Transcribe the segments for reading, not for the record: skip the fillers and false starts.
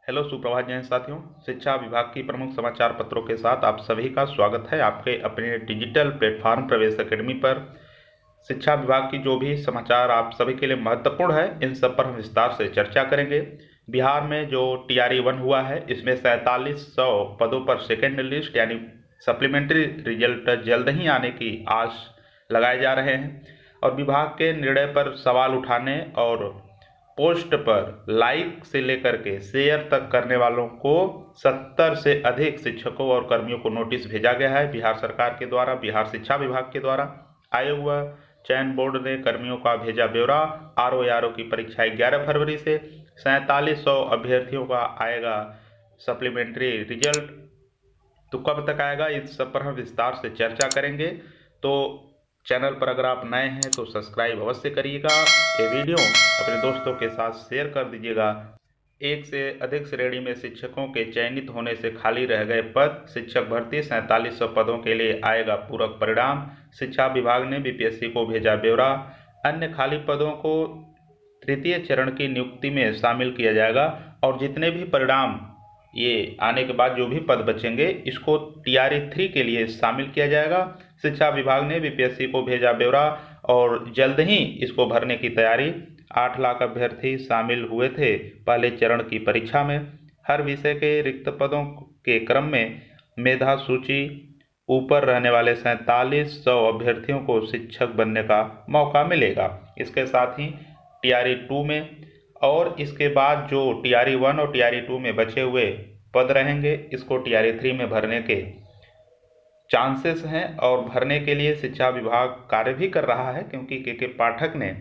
Hello सुप्रभात जैन साथियों। शिक्षा विभाग की प्रमुख समाचार पत्रों के साथ आप सभी का स्वागत है आपके अपने डिजिटल प्लेटफॉर्म प्रवेश एकेडमी पर। शिक्षा विभाग की जो भी समाचार आप सभी के लिए महत्वपूर्ण है, इन सब पर हम विस्तार से चर्चा करेंगे। बिहार में जो TRE 1 हुआ है, इसमें 4700 पदों पर सेकेंड लिस्ट यानी सप्लीमेंट्री रिजल्ट जल्द ही आने की आस लगाए जा रहे हैं। और विभाग के निर्णय पर सवाल उठाने और पोस्ट पर लाइक से लेकर के शेयर तक करने वालों को 70 से अधिक शिक्षकों और कर्मियों को नोटिस भेजा गया है बिहार सरकार के द्वारा, बिहार शिक्षा विभाग के द्वारा। आयोग व चयन बोर्ड ने कर्मियों का भेजा ब्यौरा। RO की परीक्षा 11 फरवरी से। 4700 अभ्यर्थियों का आएगा सप्लीमेंट्री रिजल्ट। तो कब तक आएगा, इस सब पर हम विस्तार से चर्चा करेंगे। तो चैनल पर अगर आप नए हैं तो सब्सक्राइब अवश्य करिएगा। ये वीडियो अपने दोस्तों के साथ शेयर कर दीजिएगा। एक से अधिक श्रेणी में शिक्षकों के चयनित होने से खाली रह गए पद। शिक्षक भर्ती 4700 पदों के लिए आएगा पूरक परिणाम। शिक्षा विभाग ने BPSC को भेजा ब्यौरा। अन्य खाली पदों को तृतीय चरण की नियुक्ति में शामिल किया जाएगा और जितने भी परिणाम ये आने के बाद जो भी पद बचेंगे, इसको TRE 3 के लिए शामिल किया जाएगा। शिक्षा विभाग ने BPSC को भेजा ब्यौरा और जल्द ही इसको भरने की तैयारी। 8 लाख अभ्यर्थी शामिल हुए थे पहले चरण की परीक्षा में। हर विषय के रिक्त पदों के क्रम में मेधा सूची ऊपर रहने वाले 4700 अभ्यर्थियों को शिक्षक बनने का मौका मिलेगा। इसके साथ ही TRE 2 में और इसके बाद जो TRE 1 और TRE 2 में बचे हुए पद रहेंगे, इसको TRE 3 में भरने के चांसेस हैं। और भरने के लिए शिक्षा विभाग कार्य भी कर रहा है, क्योंकि के पाठक ने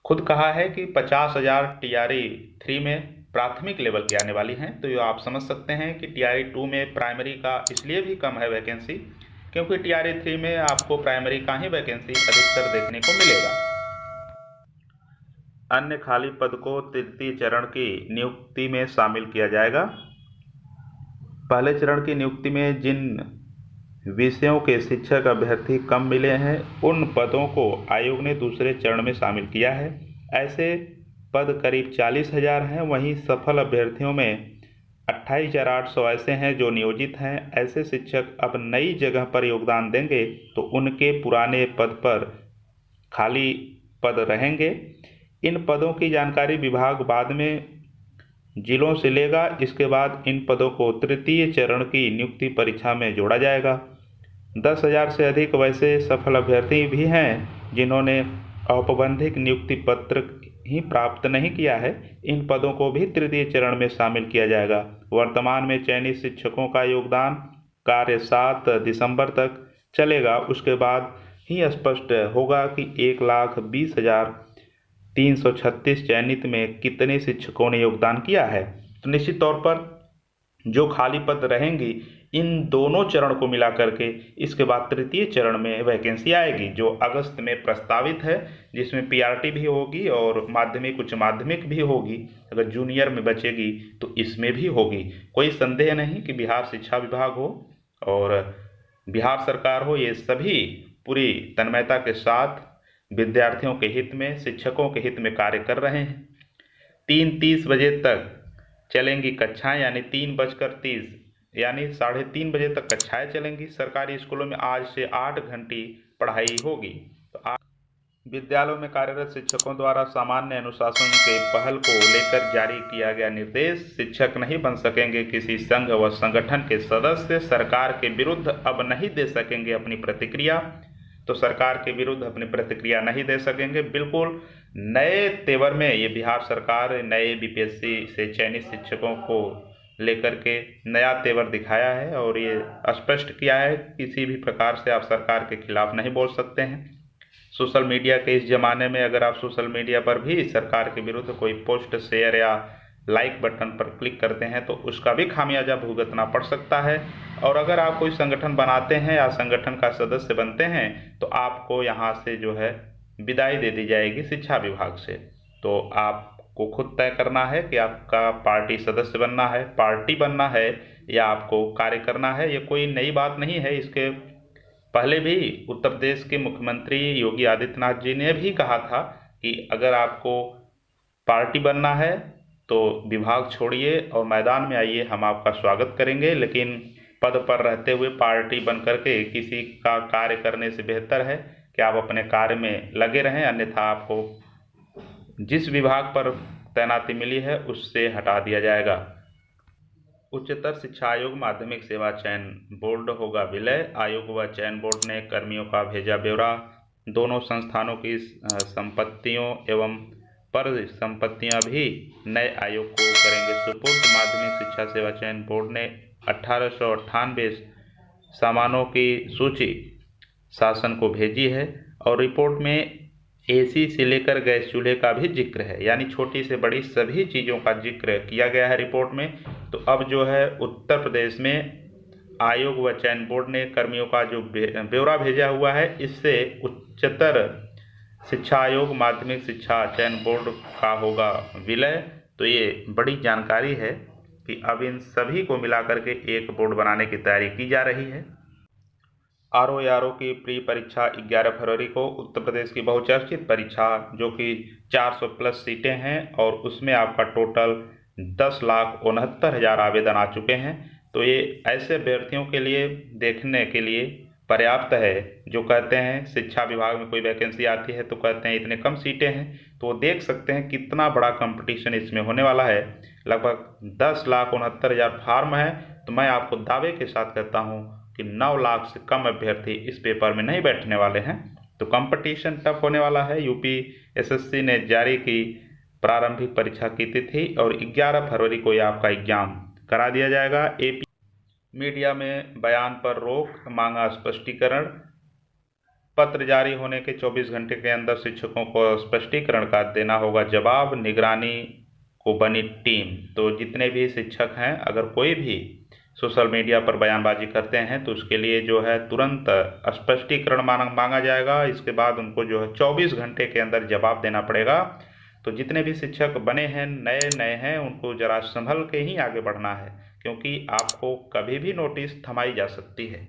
खुद कहा है कि 50,000 TRE 3 में प्राथमिक लेवल की आने वाली हैं। तो ये आप समझ सकते हैं कि TRE 2 में प्राइमरी का इसलिए भी कम है वैकेंसी, क्योंकि TRE 3 में आपको प्राइमरी का ही वैकेंसी अधिकतर देखने को मिलेगा। अन्य खाली पद को तृतीय चरण की नियुक्ति में शामिल किया जाएगा। पहले चरण की नियुक्ति में जिन विषयों के शिक्षक अभ्यर्थी कम मिले हैं, उन पदों को आयोग ने दूसरे चरण में शामिल किया है। ऐसे पद करीब 40,000 हैं। वहीं सफल अभ्यर्थियों में 28,800 ऐसे हैं जो नियोजित हैं। ऐसे शिक्षक अब नई जगह पर योगदान देंगे तो उनके पुराने पद पर खाली पद रहेंगे। इन पदों की जानकारी विभाग बाद में जिलों से लेगा। इसके बाद इन पदों को तृतीय चरण की नियुक्ति परीक्षा में जोड़ा जाएगा। 10,000 से अधिक वैसे सफल अभ्यर्थी भी हैं जिन्होंने औपबंधिक नियुक्ति पत्र ही प्राप्त नहीं किया है। इन पदों को भी तृतीय चरण में शामिल किया जाएगा। वर्तमान में चयनित शिक्षकों का योगदान कार्य 7 दिसंबर तक चलेगा। उसके बाद ही स्पष्ट होगा कि 1,20,336 चयनित में कितने शिक्षकों ने योगदान किया है। तो निश्चित तौर पर जो खाली पद रहेंगी, इन दोनों चरण को मिला करके इसके बाद तृतीय चरण में वैकेंसी आएगी, जो अगस्त में प्रस्तावित है, जिसमें PRT भी होगी और माध्यमिक उच्च माध्यमिक भी होगी। अगर जूनियर में बचेगी तो इसमें भी होगी। कोई संदेह नहीं कि बिहार शिक्षा विभाग हो और बिहार सरकार हो, ये सभी पूरी तन्मयता के साथ विद्यार्थियों के हित में, शिक्षकों के हित में कार्य कर रहे हैं। 3:30 बजे तक चलेंगी कक्षाएं, यानी 3:30 यानी 3:30 बजे तक कक्षाएं चलेंगी। सरकारी स्कूलों में आज से 8 घंटे पढ़ाई होगी। तो आज विद्यालयों में कार्यरत शिक्षकों द्वारा सामान्य अनुशासन के पहल को लेकर जारी किया गया निर्देश। शिक्षक नहीं बन सकेंगे किसी संघ व संगठन के सदस्य। सरकार के विरुद्ध अब नहीं दे सकेंगे अपनी प्रतिक्रिया। तो सरकार के विरुद्ध अपनी प्रतिक्रिया नहीं दे सकेंगे। बिल्कुल नए तेवर में ये बिहार सरकार नए BPSC से चयनित शिक्षकों को लेकर के नया तेवर दिखाया है और ये स्पष्ट किया है किसी भी प्रकार से आप सरकार के खिलाफ नहीं बोल सकते हैं। सोशल मीडिया के इस ज़माने में अगर आप सोशल मीडिया पर भी सरकार के विरुद्ध कोई पोस्ट, शेयर या लाइक बटन पर क्लिक करते हैं तो उसका भी खामियाजा भुगतना पड़ सकता है। और अगर आप कोई संगठन बनाते हैं या संगठन का सदस्य बनते हैं तो आपको यहाँ से जो है विदाई दे दी जाएगी शिक्षा विभाग से। तो आपको खुद तय करना है कि आपका पार्टी सदस्य बनना है, पार्टी बनना है या आपको कार्य करना है। ये कोई नई बात नहीं है। इसके पहले भी उत्तर प्रदेश के मुख्यमंत्री योगी आदित्यनाथ जी ने भी कहा था कि अगर आपको पार्टी बनना है तो विभाग छोड़िए और मैदान में आइए, हम आपका स्वागत करेंगे। लेकिन पद पर रहते हुए पार्टी बन करके किसी का कार्य करने से बेहतर है कि आप अपने कार्य में लगे रहें, अन्यथा आपको जिस विभाग पर तैनाती मिली है उससे हटा दिया जाएगा। उच्चतर शिक्षा आयोग माध्यमिक सेवा चयन बोर्ड होगा विलय। आयोग व चयन बोर्ड ने कर्मियों का भेजा ब्यौरा। दोनों संस्थानों की संपत्तियों एवं परिसंपत्तियां भी नए आयोग को करेंगे सुपुर्द। माध्यमिक शिक्षा सेवा चयन बोर्ड ने 1898 सामानों की सूची शासन को भेजी है और रिपोर्ट में एसी से लेकर गैस चूल्हे का भी जिक्र है, यानी छोटी से बड़ी सभी चीज़ों का जिक्र किया गया है रिपोर्ट में। तो अब जो है उत्तर प्रदेश में आयोग व चयन बोर्ड ने कर्मियों का जो ब्यौरा भेजा हुआ है, इससे उच्चतर शिक्षा आयोग माध्यमिक शिक्षा चयन बोर्ड का होगा विलय। तो ये बड़ी जानकारी है कि अब इन सभी को मिलाकर के एक बोर्ड बनाने की तैयारी की जा रही है। आरओ की प्री परीक्षा 11 फरवरी को। उत्तर प्रदेश की बहुचर्चित परीक्षा जो कि 400 प्लस सीटें हैं और उसमें आपका टोटल 10,69,000 आवेदन आ चुके हैं। तो ये ऐसे अभ्यर्थियों के लिए देखने के लिए पर्याप्त है जो कहते हैं शिक्षा विभाग में कोई वैकेंसी आती है तो कहते हैं इतने कम सीटें हैं। तो वो देख सकते हैं कितना बड़ा कंपटीशन इसमें होने वाला है। लगभग 10,69,000 फार्म है। तो मैं आपको दावे के साथ कहता हूँ कि 9 लाख से कम अभ्यर्थी इस पेपर में नहीं बैठने वाले हैं। तो कंपटीशन टफ होने वाला है। यूपी एसएससी ने जारी की प्रारंभिक परीक्षा की तिथि और 11 फरवरी को यह आपका एग्जाम करा दिया जाएगा। एपी मीडिया में बयान पर रोक, मांगा स्पष्टीकरण। पत्र जारी होने के 24 घंटे के अंदर शिक्षकों को स्पष्टीकरण का देना होगा जवाब। निगरानी को बनी टीम। तो जितने भी शिक्षक हैं, अगर कोई भी सोशल मीडिया पर बयानबाजी करते हैं तो उसके लिए जो है तुरंत स्पष्टीकरण मांगा जाएगा। इसके बाद उनको जो है 24 घंटे के अंदर जवाब देना पड़ेगा। तो जितने भी शिक्षक बने हैं, नए हैं, उनको जरा संभल के ही आगे बढ़ना है, क्योंकि आपको कभी भी नोटिस थमाई जा सकती है।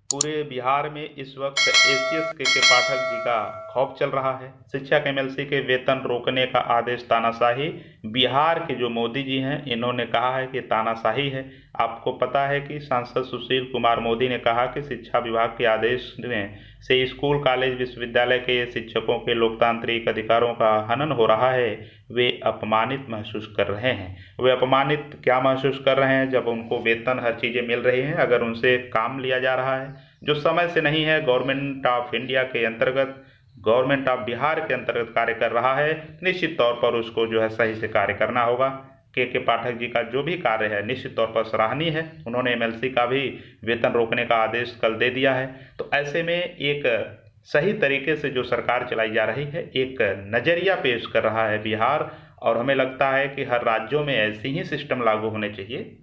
पूरे बिहार में इस वक्त एसीएस के पाठक जी का खौफ चल रहा है। शिक्षक एमएलसी के वेतन रोकने का आदेश तानाशाही। बिहार के जो मोदी जी हैं, इन्होंने कहा है कि तानाशाही है। आपको पता है कि सांसद सुशील कुमार मोदी ने कहा कि शिक्षा विभाग के आदेश से स्कूल, कॉलेज, विश्वविद्यालय के शिक्षकों के लोकतांत्रिक अधिकारों का हनन हो रहा है। वे अपमानित महसूस कर रहे हैं। वे अपमानित क्या महसूस कर रहे हैं जब उनको वेतन, हर चीज़ें मिल रही हैं, अगर उनसे काम लिया जा रहा है जो समय से नहीं है, गवर्नमेंट ऑफ इंडिया के अंतर्गत, गवर्नमेंट ऑफ बिहार के अंतर्गत कार्य कर रहा है, निश्चित तौर पर उसको जो है सही से कार्य करना होगा। के पाठक जी का जो भी कार्य है निश्चित तौर पर सराहनीय है। उन्होंने एमएलसी का भी वेतन रोकने का आदेश कल दे दिया है। तो ऐसे में एक सही तरीके से जो सरकार चलाई जा रही है, एक नज़रिया पेश कर रहा है बिहार, और हमें लगता है कि हर राज्यों में ऐसे ही सिस्टम लागू होने चाहिए।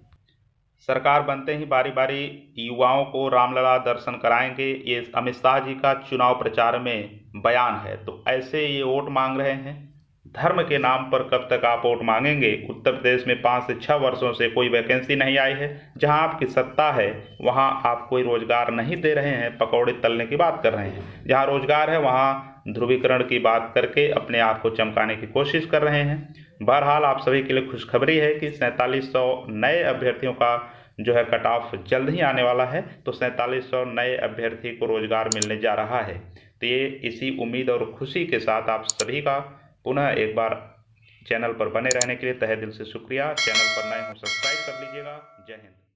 सरकार बनते ही बारी बारी युवाओं को रामलला दर्शन कराएंगे, ये अमित शाह जी का चुनाव प्रचार में बयान है। तो ऐसे ये वोट मांग रहे हैं। धर्म के नाम पर कब तक आप वोट मांगेंगे? उत्तर प्रदेश में 5 से 6 वर्षों से कोई वैकेंसी नहीं आई है। जहां आपकी सत्ता है वहां आप कोई रोजगार नहीं दे रहे हैं, पकौड़े तलने की बात कर रहे हैं। जहां रोजगार है वहां ध्रुवीकरण की बात करके अपने आप को चमकाने की कोशिश कर रहे हैं। बहरहाल आप सभी के लिए खुशखबरी है कि 4700 नए अभ्यर्थियों का जो है कट ऑफ जल्द ही आने वाला है। तो 4700 नए अभ्यर्थी को रोजगार मिलने जा रहा है। तो ये इसी उम्मीद और खुशी के साथ आप सभी का पुनः एक बार चैनल पर बने रहने के लिए तहे दिल से शुक्रिया। चैनल पर नए हो सब्सक्राइब कर लीजिएगा। जय हिंद।